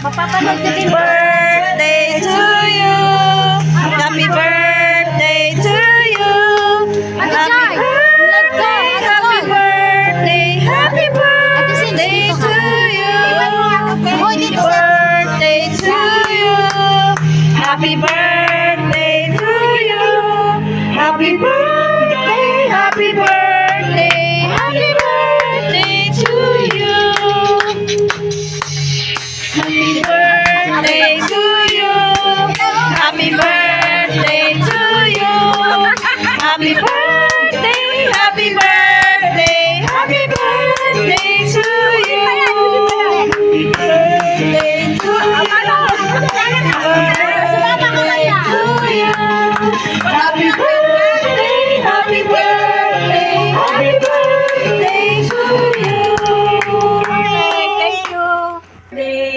Mapapanood ko din. Birthday to you. Happy birthday to you. Ate Happy Joy, birthday, happy birthday, happy birthday to you. Hoy, dito sa... Birthday to you. Happy birthday to you. Happy birthday, happy birthday, happy birthday to you. Happy birthday to you. Happy birthday to you. Happy birthday, happy birthday, happy birthday to you. Happy birthday.